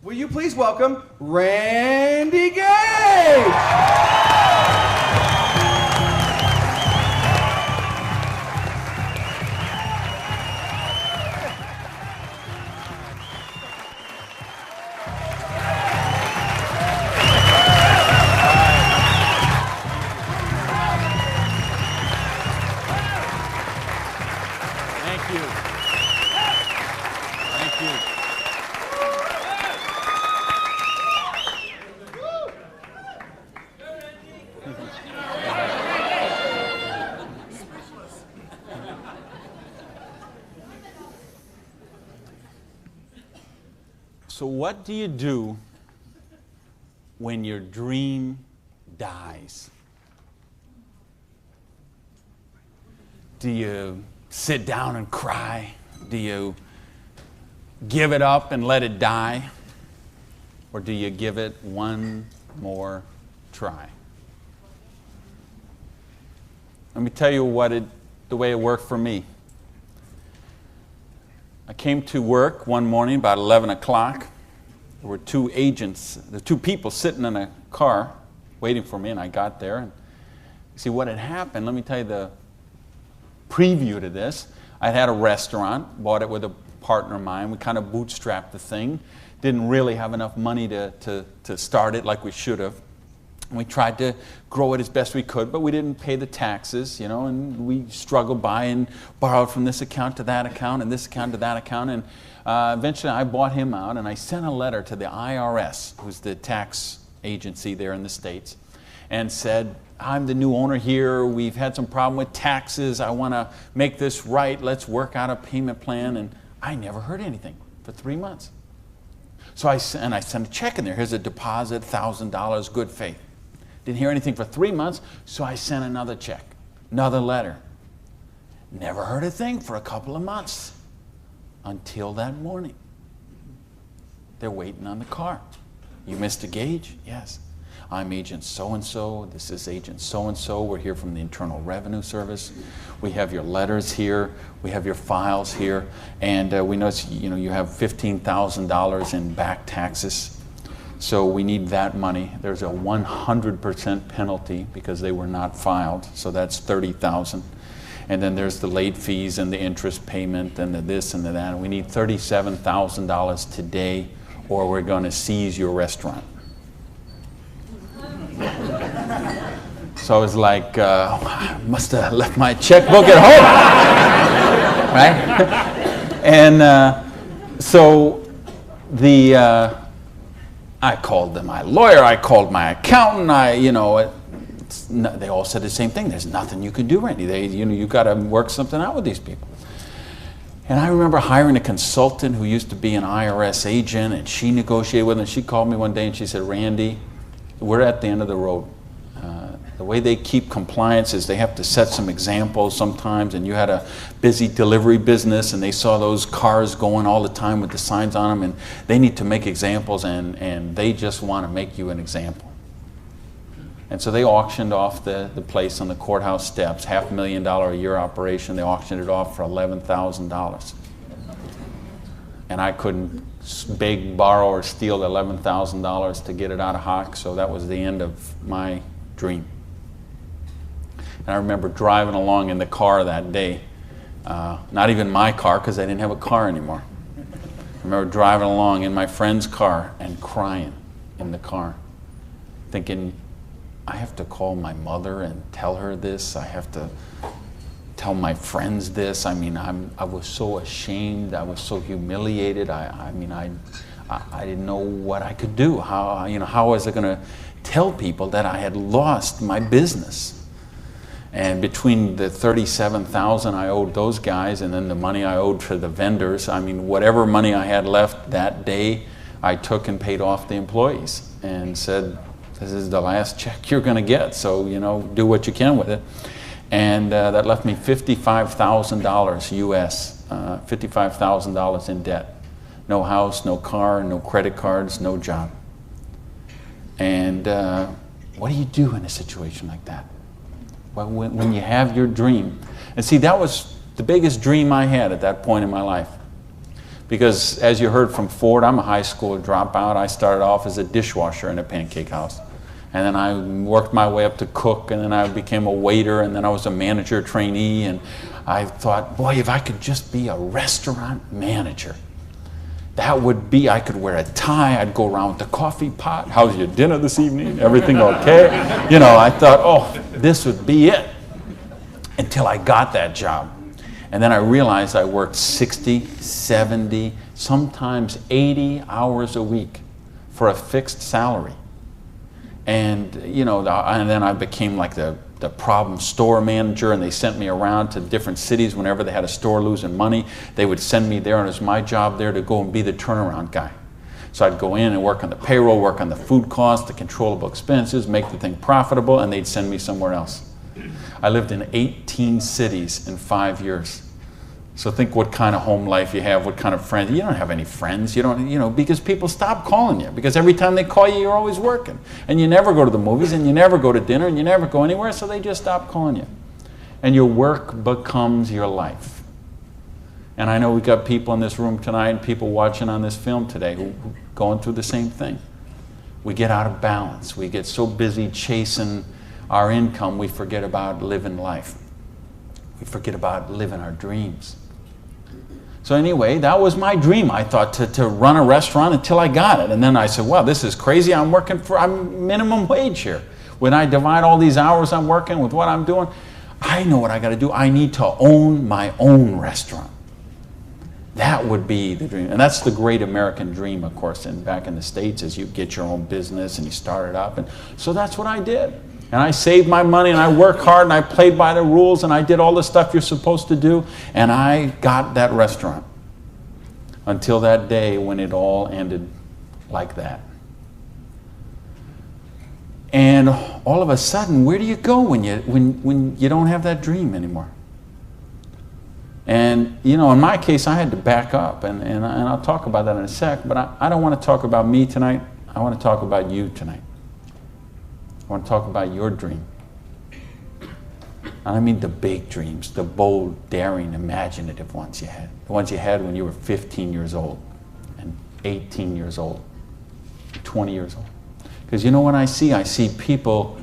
Will you please welcome Randy Gage? So what do you do when your dream dies? Do you sit down and cry? Do you give it up and let it die? Or do you give it one more try? Let me tell you the way it worked for me. I came to work one morning about 11 o'clock. There were two people sitting in a car waiting for me, and I got there. And see what had happened, let me tell you the preview to this. I had a restaurant, bought it with a partner of mine. We kind of bootstrapped the thing. Didn't really have enough money to start it like we should have. And we tried to grow it as best we could, but we didn't pay the taxes, and we struggled by and borrowed from this account to that account and this account to that account. And eventually I bought him out, and I sent a letter to the IRS, who's the tax agency there in the States, and said, I'm the new owner here. We've had some problem with taxes. I want to make this right. Let's work out a payment plan. And I never heard anything for 3 months. So I sent a check in there. Here's a deposit, $1,000, good faith. Didn't hear anything for 3 months, so I sent another check, another letter. Never heard a thing for a couple of months until that morning. They're waiting on the car. You Mr. Gage? Yes. I'm Agent so-and-so. This is Agent so-and-so. We're here from the Internal Revenue Service. We have your letters here. We have your files here. And we notice you have $15,000 in back taxes. So we need that money. There's a 100% penalty because they were not filed. So that's $30,000. And then there's the late fees and the interest payment and the this and the that. And we need $37,000 today, or we're going to seize your restaurant. So I was like, I must have left my checkbook at home, right? And so I called my lawyer, I called my accountant, they all said the same thing. There's nothing you can do, Randy. You got to work something out with these people. And I remember hiring a consultant who used to be an IRS agent, and she negotiated with him. She called me one day and she said, Randy, we're at the end of the road. The way they keep compliance is they have to set some examples sometimes, and you had a busy delivery business and they saw those cars going all the time with the signs on them, and they need to make examples, and they just want to make you an example. And so they auctioned off the place on the courthouse steps, $500,000 a year operation. They auctioned it off for $11,000. And I couldn't beg, borrow, or steal $11,000 to get it out of hock, so that was the end of my dream. And I remember driving along in the car that day, not even my car because I didn't have a car anymore. I remember driving along in my friend's car and crying in the car, thinking, I have to call my mother and tell her this. I have to tell my friends this. I mean, I was so ashamed. I was so humiliated. I didn't know what I could do. How was I going to tell people that I had lost my business? And between the $37,000 I owed those guys and then the money I owed for the vendors, whatever money I had left that day, I took and paid off the employees and said, this is the last check you're going to get, so do what you can with it. And that left me $55,000 US, $55,000 in debt. No house, no car, no credit cards, no job. And what do you do in a situation like that? Well, when you have your dream. And see, that was the biggest dream I had at that point in my life. Because as you heard from Ford, I'm a high school dropout. I started off as a dishwasher in a pancake house. And then I worked my way up to cook, and then I became a waiter, and then I was a manager trainee. And I thought, boy, if I could just be a restaurant manager, that would be, I could wear a tie, I'd go around with the coffee pot. How's your dinner this evening? Everything okay? You know, I thought, oh, this would be it. Until I got that job. And then I realized I worked 60, 70, sometimes 80 hours a week for a fixed salary. And, you know, and then I became like the problem store manager, and they sent me around to different cities whenever they had a store losing money. They would send me there, and it was my job there to go and be the turnaround guy. So I'd go in and work on the payroll, work on the food costs, the controllable expenses, make the thing profitable, and they'd send me somewhere else. I lived in 18 cities in 5 years. So think what kind of home life you have, what kind of friends. You don't have any friends. You don't, you know, because people stop calling you. Because every time they call you, you're always working. And you never go to the movies, and you never go to dinner, and you never go anywhere, so they just stop calling you. And your work becomes your life. And I know we've got people in this room tonight and people watching on this film today who going through the same thing. We get out of balance. We get so busy chasing our income, we forget about living life. We forget about living our dreams. So anyway, that was my dream. I thought to run a restaurant until I got it. And then I said, wow, this is crazy. I'm minimum wage here. When I divide all these hours I'm working with what I'm doing, I know what I got to do. I need to own my own restaurant. That would be the dream. And that's the great American dream, of course, back in the States, is you get your own business and you start it up. And so that's what I did. And I saved my money, and I worked hard, and I played by the rules, and I did all the stuff you're supposed to do, and I got that restaurant. Until that day when it all ended like that. And all of a sudden, where do you go when you don't have that dream anymore? And, you know, in my case, I had to back up, and I'll talk about that in a sec, but I don't want to talk about me tonight. I want to talk about you tonight. I want to talk about your dream. And I mean the big dreams, the bold, daring, imaginative ones you had. The ones you had when you were 15 years old, and 18 years old, 20 years old. Because you know what I see people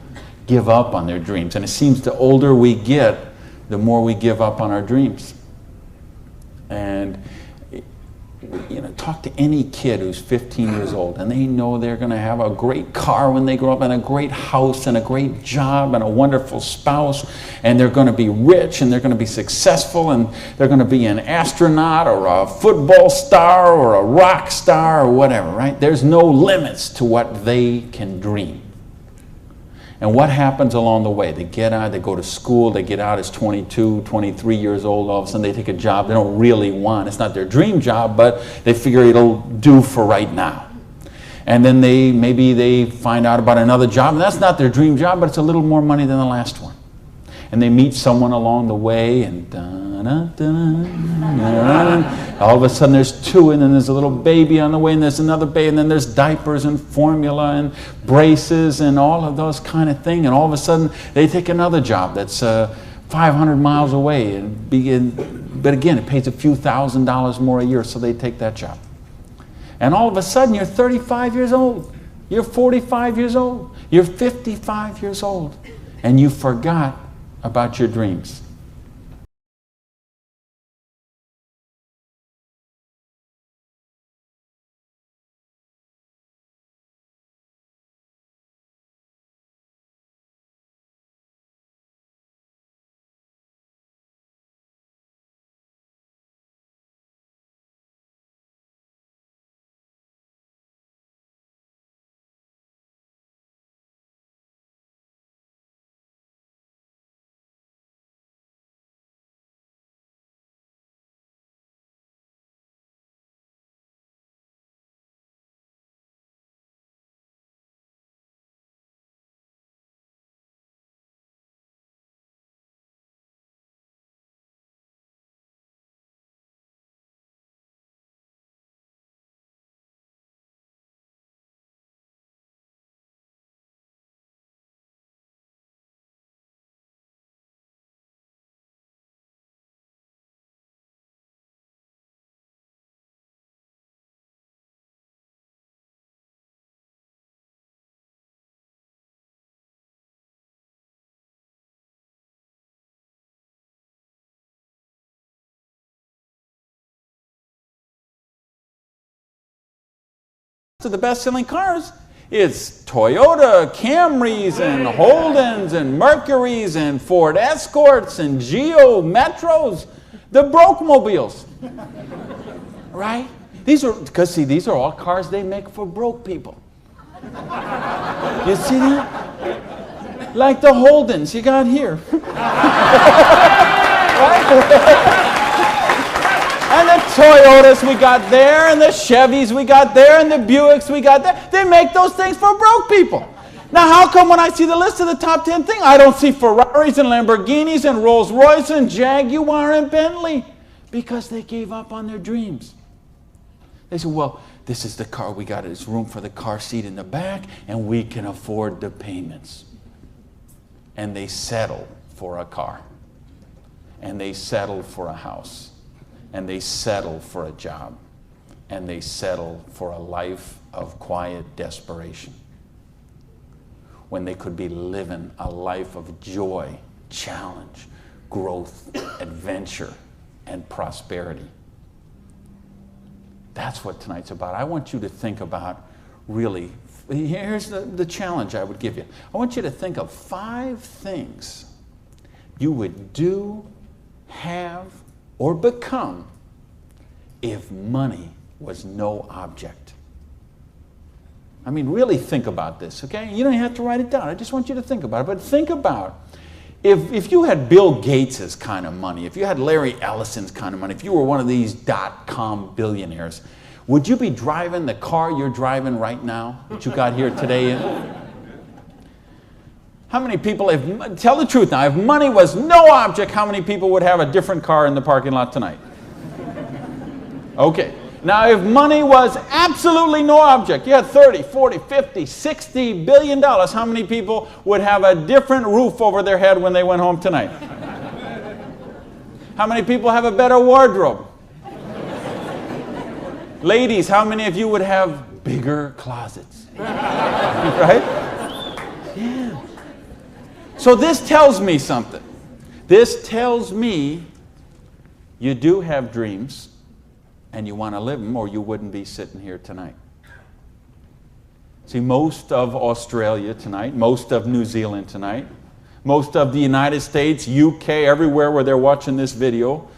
give up on their dreams. And it seems the older we get, the more we give up on our dreams. And you know, talk to any kid who's 15 years old, and they know they're going to have a great car when they grow up, and a great house, and a great job, and a wonderful spouse, and they're going to be rich, and they're going to be successful, and they're going to be an astronaut, or a football star, or a rock star, or whatever, right? There's no limits to what they can dream. And what happens along the way? They get out, they go to school, they get out as 22, 23 years old, all of a sudden they take a job they don't really want. It's not their dream job, but they figure it'll do for right now. And then maybe they find out about another job, and that's not their dream job, but it's a little more money than the last one. And they meet someone along the way, and all of a sudden there's two, and then there's a little baby on the way, and there's another baby, and then there's diapers and formula and braces and all of those kind of things. And all of a sudden they take another job that's 500 miles away, but again, it pays a few $1,000s more a year, so they take that job. And all of a sudden you're 35 years old, you're 45 years old, you're 55 years old, and you forgot about your dreams. of the best-selling cars. It's Toyota Camrys and Holdens and Mercurys and Ford Escorts and Geo Metros, the broke mobiles, right? These are all cars they make for broke people. You see that? Like the Holdens you got here. Right? And the Toyotas we got there, and the Chevys we got there, and the Buicks we got there. They make those things for broke people. Now, how come when I see the list of the top 10 things, I don't see Ferraris and Lamborghinis and Rolls Royce and Jaguar and Bentley? Because they gave up on their dreams. They said, well, this is the car we got. There's room for the car seat in the back, and we can afford the payments. And they settle for a car. And they settle for a house. And they settle for a job. And they settle for a life of quiet desperation. When they could be living a life of joy, challenge, growth, adventure, and prosperity. That's what tonight's about. I want you to think about, really, here's the challenge I would give you. I want you to think of 5 things you would do, have, or become if money was no object. I mean, really think about this, okay? You don't have to write it down. I just want you to think about it. But think about if you had Bill Gates' kind of money, if you had Larry Ellison's kind of money, if you were one of these .com billionaires, would you be driving the car you're driving right now that you got here today in? How many people, tell the truth now, if money was no object, how many people would have a different car in the parking lot tonight? Okay. Now, if money was absolutely no object, you had 30, 40, 50, 60 billion dollars, how many people would have a different roof over their head when they went home tonight? How many people have a better wardrobe? Ladies, how many of you would have bigger closets? Right? Yeah. So this tells me something. This tells me you do have dreams and you want to live them, or you wouldn't be sitting here tonight. See, most of Australia tonight, most of New Zealand tonight, most of the United States, UK, everywhere where they're watching this video,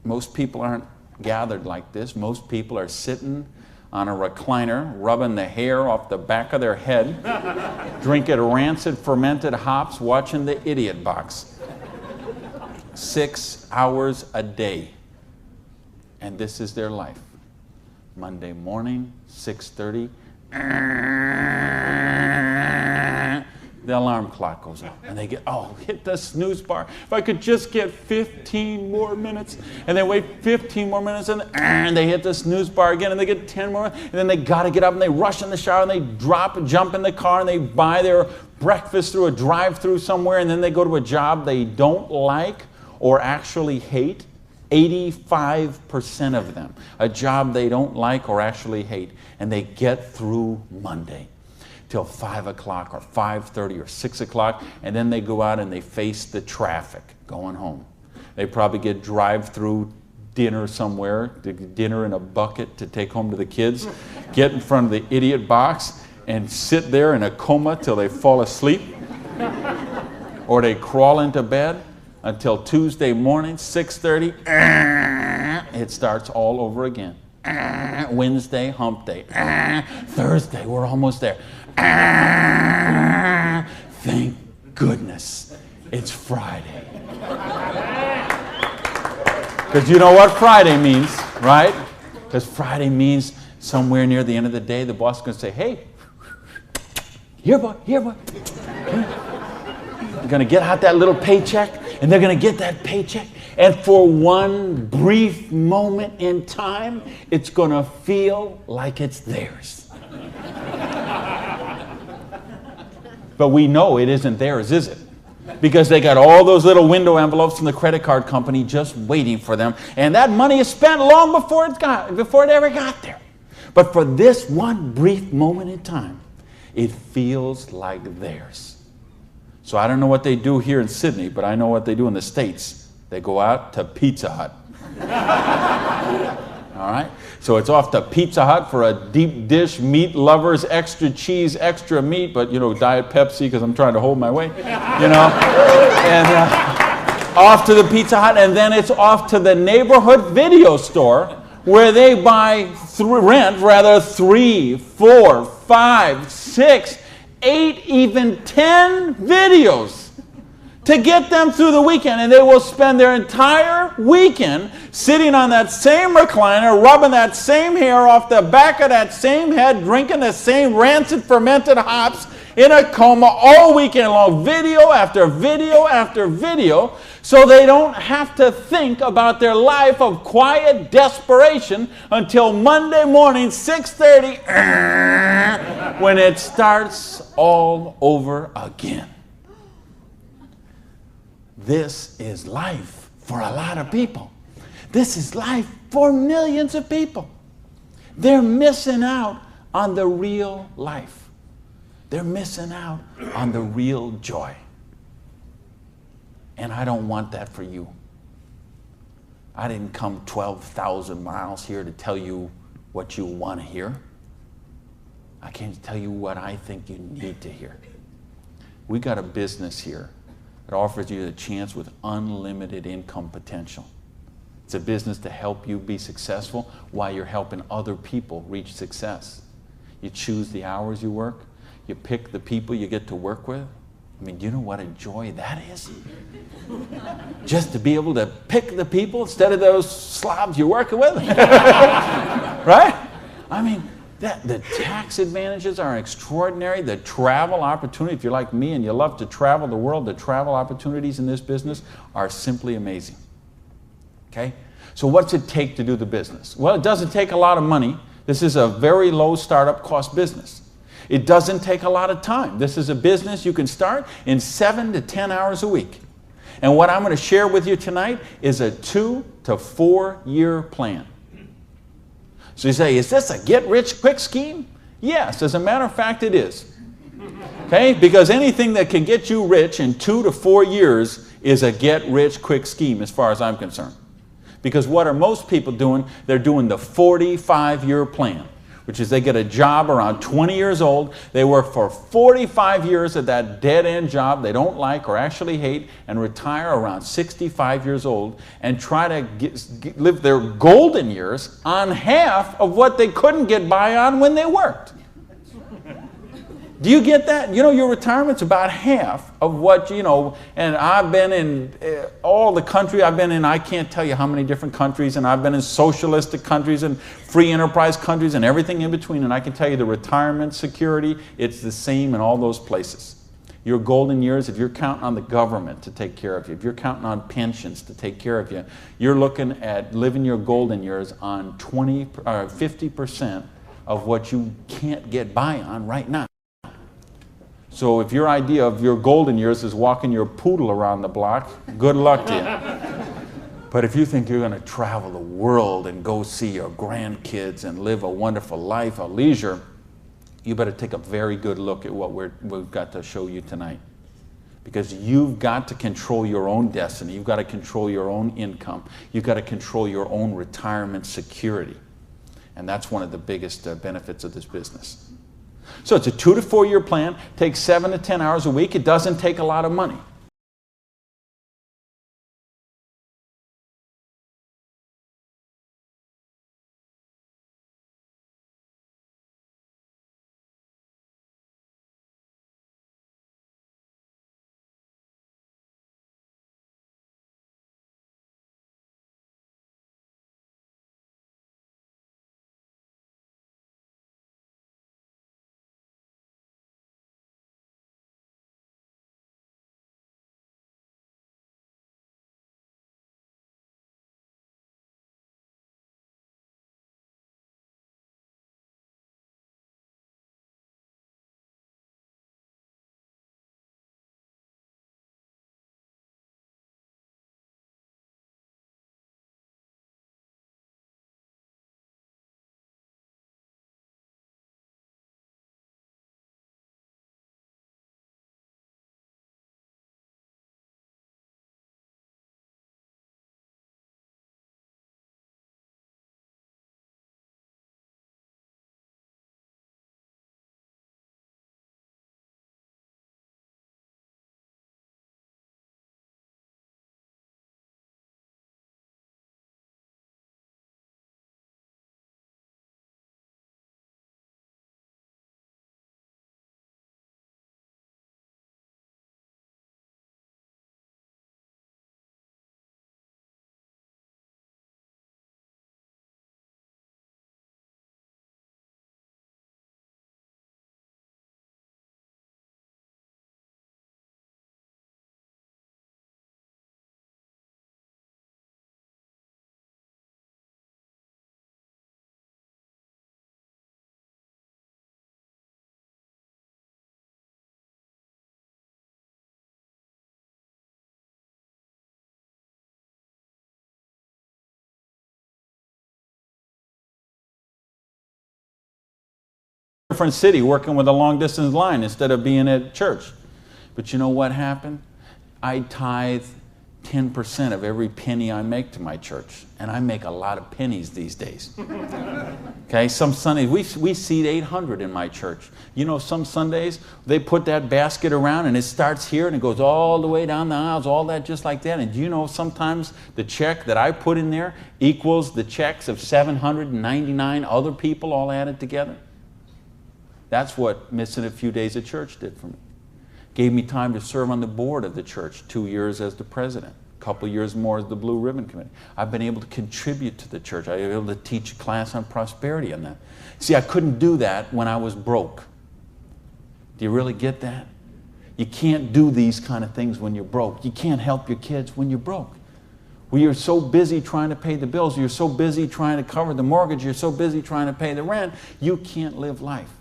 most people aren't gathered like this. Most people are sitting on a recliner, rubbing the hair off the back of their head, drinking rancid fermented hops, watching the Idiot Box. 6 hours a day. And this is their life. Monday morning, 6:30, the alarm clock goes off. And they hit the snooze bar. If I could just get 15 more minutes. And they wait 15 more minutes, and they hit the snooze bar again, and they get 10 more. And then they got to get up, and they rush in the shower, and they jump in the car, and they buy their breakfast through a drive-through somewhere, and then they go to a job they don't like or actually hate. 85% of them, a job they don't like or actually hate, and they get through Monday till 5 o'clock or 5:30 or 6 o'clock, and then they go out and they face the traffic going home. They probably get drive-through dinner somewhere, dinner in a bucket to take home to the kids, get in front of the Idiot Box and sit there in a coma till they fall asleep, or they crawl into bed until Tuesday morning, 6:30, it starts all over again. Wednesday, hump day. Thursday, we're almost there. Thank goodness it's Friday. Because you know what Friday means, right? Because Friday means somewhere near the end of the day, the boss is going to say, hey, here, boy. You're going to get out that little paycheck, and they're going to get that paycheck, and for one brief moment in time, it's going to feel like it's theirs. But we know it isn't theirs, is it? Because they got all those little window envelopes from the credit card company just waiting for them, and that money is spent long before it ever got there. But for this one brief moment in time, it feels like theirs. So I don't know what they do here in Sydney, but I know what they do in the States. They go out to Pizza Hut. All right? So it's off to Pizza Hut for a deep dish, meat lovers, extra cheese, extra meat, but, you know, Diet Pepsi because I'm trying to hold my weight, you know? And off to the Pizza Hut, and then it's off to the neighborhood video store where they rent 3, 4, 5, 6, 8, even 10 videos to get them through the weekend, and they will spend their entire weekend sitting on that same recliner, rubbing that same hair off the back of that same head, drinking the same rancid fermented hops in a coma all weekend long, video after video after video, so they don't have to think about their life of quiet desperation until Monday morning, 6:30, when it starts all over again. This is life for a lot of people. This is life for millions of people. They're missing out on the real life. They're missing out on the real joy. And I don't want that for you. I didn't come 12,000 miles here to tell you what you want to hear. I came to tell you what I think you need to hear. We got a business here that offers you a chance with unlimited income potential. It's a business to help you be successful while you're helping other people reach success. You choose the hours you work. You pick the people you get to work with. I mean, do you know what a joy that is? Just to be able to pick the people instead of those slobs you're working with. Right? I mean, the tax advantages are extraordinary. The travel opportunity, if you're like me and you love to travel the world, the travel opportunities in this business are simply amazing. Okay? So what's it take to do the business? Well, it doesn't take a lot of money. This is a very low startup cost business. It doesn't take a lot of time. This is a business you can start in 7 to 10 hours a week. And what I'm going to share with you tonight is a 2 to 4 year plan. So you say, is this a get-rich-quick scheme? Yes, as a matter of fact, it is. Okay? Because anything that can get you rich in 2 to 4 years is a get-rich-quick scheme as far as I'm concerned. Because what are most people doing? They're doing the 45-year plan, which is they get a job around 20 years old, they work for 45 years at that dead-end job they don't like or actually hate, and retire around 65 years old and try to live their golden years on half of what they couldn't get by on when they worked. Do you get that? You know, your retirement's about half of what, you know, and I've been in all the country I've been in, I can't tell you how many different countries, and I've been in socialistic countries and free enterprise countries and everything in between, and I can tell you the retirement security, it's the same in all those places. Your golden years, if you're counting on the government to take care of you, if you're counting on pensions to take care of you, you're looking at living your golden years on 50% of what you can't get by on right now. So if your idea of your golden years is walking your poodle around the block, good luck to you. But if you think you're going to travel the world and go see your grandkids and live a wonderful life of leisure, you better take a very good look at what we've got to show you tonight. Because you've got to control your own destiny. You've got to control your own income. You've got to control your own retirement security. And that's one of the biggest benefits of this business. So it's a 2 to 4 year plan, takes 7 to 10 hours a week. It doesn't take a lot of money. different city working with a long distance line instead of being at church. But you know what happened? I tithe 10% of every penny I make to my church. And I make a lot of pennies these days. Okay, some Sundays, we seat 800 in my church. You know, some Sundays, they put that basket around and it starts here and it goes all the way down the aisles, all that just like that. And do you know sometimes the check that I put in there equals the checks of 799 other people all added together? That's what missing a few days of church did for me. Gave me time to serve on the board of the church, 2 years as the president, a couple years more as the Blue Ribbon Committee. I've been able to contribute to the church. I've been able to teach a class on prosperity on that. See, I couldn't do that when I was broke. Do you really get that? You can't do these kind of things when you're broke. You can't help your kids when you're broke. When you're so busy trying to pay the bills, you're so busy trying to cover the mortgage, you're so busy trying to pay the rent, you can't live life.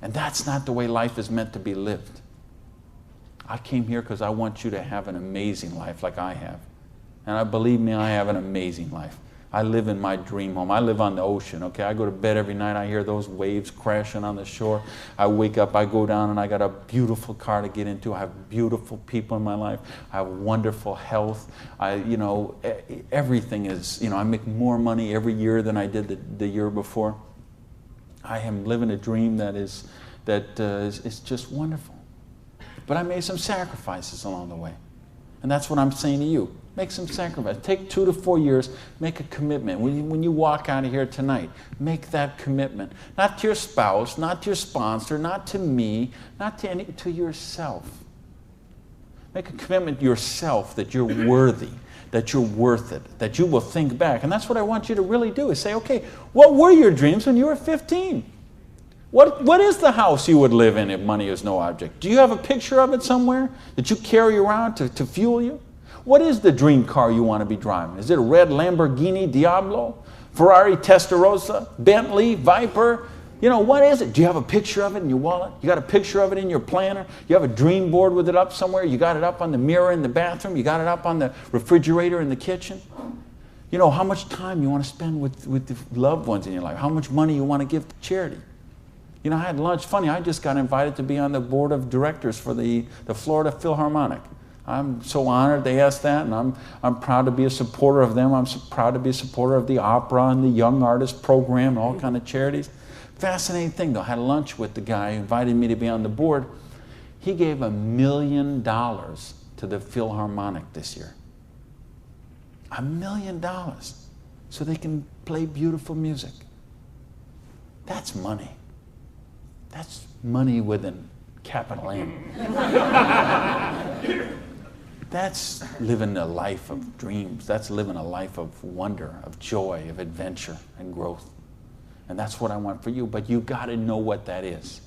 And that's not the way life is meant to be lived. I came here because I want you to have an amazing life like I have. And believe me, I have an amazing life. I live in my dream home. I live on the ocean, okay? I go to bed every night, I hear those waves crashing on the shore. I wake up, I go down, and I got a beautiful car to get into. I have beautiful people in my life. I have wonderful health. Everything is, I make more money every year than I did the year before. I am living a dream that is just wonderful. But I made some sacrifices along the way. And that's what I'm saying to you. Make some sacrifices. Take 2 to 4 years, make a commitment. When you walk out of here tonight, make that commitment. Not to your spouse, not to your sponsor, not to me, not to yourself. Make a commitment to yourself that you're worthy, that you're worth it, that you will think back. And that's what I want you to really do, is say, okay, what were your dreams when you were 15? What is the house you would live in if money is no object? Do you have a picture of it somewhere that you carry around to fuel you? What is the dream car you want to be driving? Is it a red Lamborghini Diablo, Ferrari Testarossa, Bentley, Viper? What is it? Do you have a picture of it in your wallet? You got a picture of it in your planner? You have a dream board with it up somewhere? You got it up on the mirror in the bathroom? You got it up on the refrigerator in the kitchen? How much time you want to spend with the loved ones in your life? How much money you want to give to charity? I had lunch. Funny, I just got invited to be on the board of directors for the Florida Philharmonic. I'm so honored they asked that, and I'm proud to be a supporter of them. I'm so proud to be a supporter of the opera and the Young Artist Program and all kind of charities. Fascinating thing, though. I had lunch with the guy who invited me to be on the board. He gave $1 million to the Philharmonic this year. $1 million so they can play beautiful music. That's money. That's money with a capital M. That's living a life of dreams. That's living a life of wonder, of joy, of adventure and growth. And that's what I want for you. But you got to know what that is.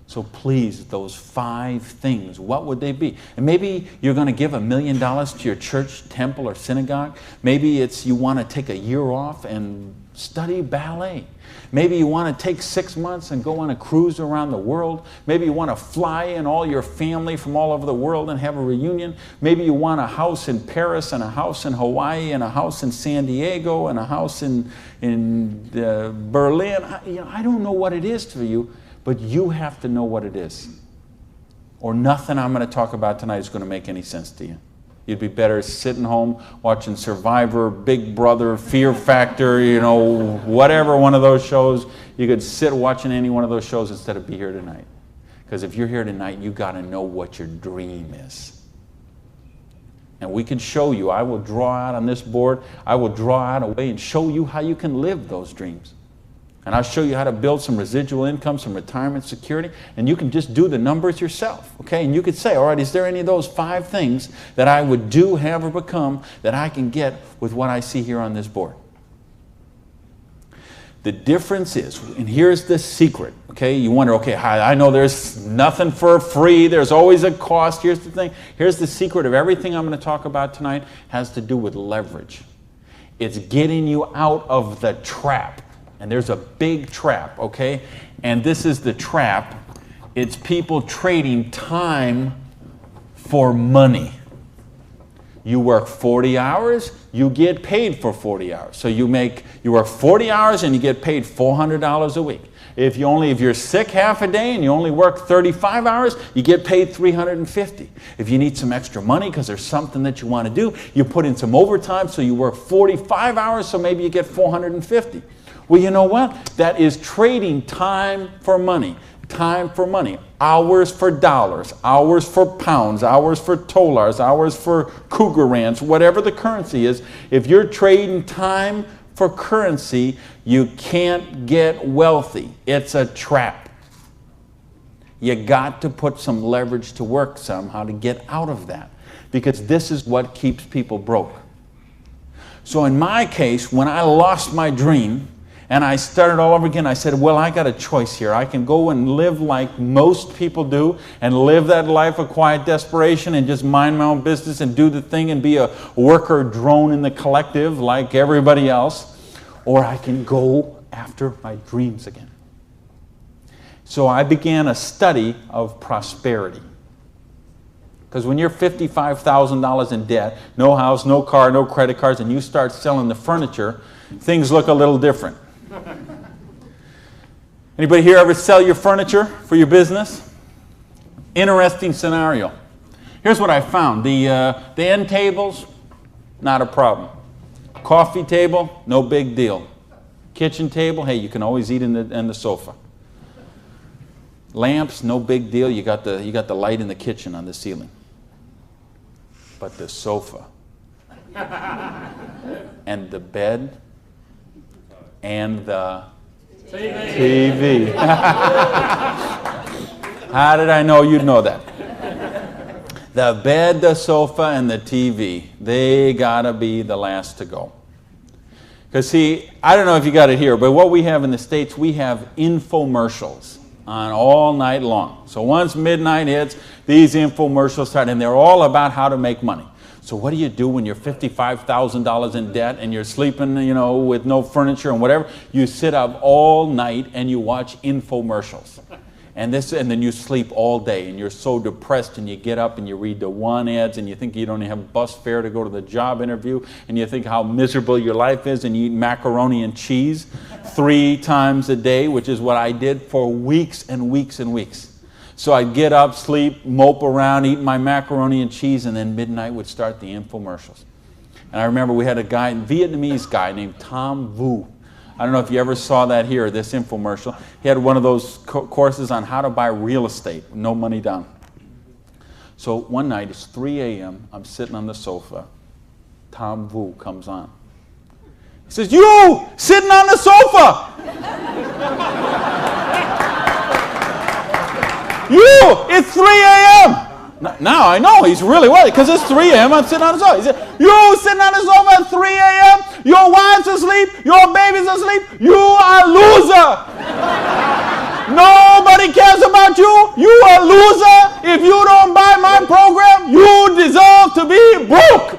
So please, those 5 things, what would they be? And maybe you're going to give $1 million to your church, temple, or synagogue. Maybe it's you want to take a year off and study ballet. Maybe you want to take 6 months and go on a cruise around the world. Maybe you want to fly in all your family from all over the world and have a reunion. Maybe you want a house in Paris and a house in Hawaii and a house in San Diego and a house in Berlin. I don't know what it is for you, but you have to know what it is. Or nothing I'm going to talk about tonight is going to make any sense to you. You'd be better sitting home watching Survivor, Big Brother, Fear Factor, whatever one of those shows. You could sit watching any one of those shows instead of be here tonight. Because if you're here tonight, you got to know what your dream is. And we can show you. I will draw out on this board. I will draw out a way and show you how you can live those dreams. And I'll show you how to build some residual income, some retirement security, and you can just do the numbers yourself, okay? And you could say, all right, is there any of those 5 things that I would do, have, or become that I can get with what I see here on this board? The difference is, and here's the secret, okay? You wonder, okay, I know there's nothing for free. There's always a cost. Here's the thing. Here's the secret of everything I'm going to talk about tonight has to do with leverage. It's getting you out of the trap. And there's a big trap, okay? And this is the trap. It's people trading time for money. You work 40 hours, you get paid for 40 hours. So you work 40 hours and you get paid $400 a week. If you're sick half a day and you only work 35 hours, you get paid $350. If you need some extra money because there's something that you want to do, you put in some overtime, so you work 45 hours, so maybe you get $450. Well, you know what? That is trading time for money. Time for money. Hours for dollars, hours for pounds, hours for dollars, hours for cougar rands, whatever the currency is. If you're trading time for currency, you can't get wealthy. It's a trap. You got to put some leverage to work somehow to get out of that, because this is what keeps people broke. So in my case, when I lost my dream and I started all over again, I said, well, I got a choice here. I can go and live like most people do and live that life of quiet desperation and just mind my own business and do the thing and be a worker drone in the collective like everybody else, or I can go after my dreams again. So I began a study of prosperity. Because when you're $55,000 in debt, no house, no car, no credit cards, and you start selling the furniture, things look a little different. Anybody here ever sell your furniture for your business? Interesting scenario. Here's what I found. The end tables, not a problem. Coffee table, no big deal. Kitchen table, hey, you can always eat in the sofa. Lamps, no big deal. You got the light in the kitchen on the ceiling. But the sofa and the bed and the TV. How did I know you'd know that? The bed, the sofa, and the TV, they gotta be the last to go. Because see, I don't know if you got it here, but what we have in the States, we have infomercials on all night long. So once midnight hits, these infomercials start, and they're all about how to make money. So what do you do when you're $55,000 in debt and you're sleeping, with no furniture and whatever? You sit up all night and you watch infomercials. And then you sleep all day and you're so depressed, and you get up and you read the one ads and you think you don't have bus fare to go to the job interview, and you think how miserable your life is, and you eat macaroni and cheese 3 times a day, which is what I did for weeks and weeks and weeks. So I'd get up, sleep, mope around, eat my macaroni and cheese, and then midnight would start the infomercials. And I remember we had a Vietnamese guy named Tom Vu. I don't know if you ever saw that here, this infomercial. He had one of those courses on how to buy real estate, no money down. So one night, it's 3 a.m., I'm sitting on the sofa. Tom Vu comes on. He says, "You, sitting on the sofa! You, it's 3 a.m. Now I know he's really worried, because it's 3 a.m. I'm sitting on the sofa. He said, "You sitting on the sofa at 3 a.m. Your wife's asleep. Your baby's asleep. You are a loser. Nobody cares about you. You are a loser. If you don't buy my program, you deserve to be broke."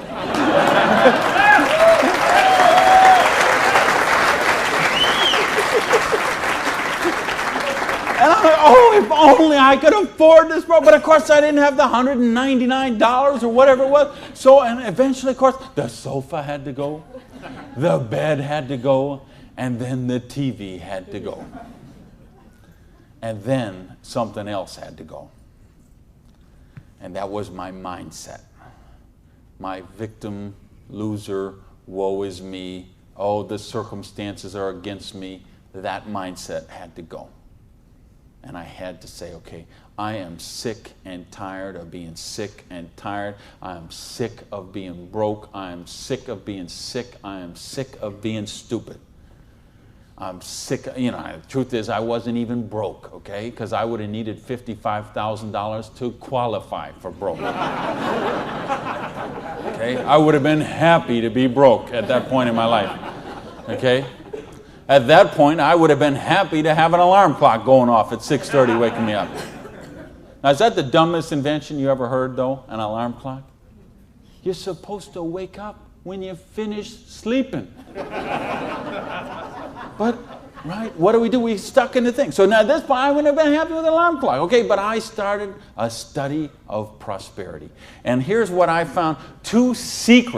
And I'm like, oh, if only I could afford this, bro. But of course, I didn't have the $199 or whatever it was. So, and eventually, of course, the sofa had to go, the bed had to go, and then the TV had to go. And then something else had to go. And that was my mindset. My victim, loser, woe is me, oh, the circumstances are against me. That mindset had to go. And I had to say, okay, I am sick and tired of being sick and tired. I am sick of being broke. I am sick of being sick. I am sick of being stupid. I'm sick, the truth is I wasn't even broke, okay? Because I would have needed $55,000 to qualify for broke. Okay? I would have been happy to be broke at that point in my life, okay? At that point, I would have been happy to have an alarm clock going off at 6:30 waking me up. Now, is that the dumbest invention you ever heard, though, an alarm clock? You're supposed to wake up when you finish sleeping. But Right? What do? We stuck in the thing. So now at this point, I wouldn't have been happy with an alarm clock. Okay, but I started a study of prosperity. And here's what I found. 2 secrets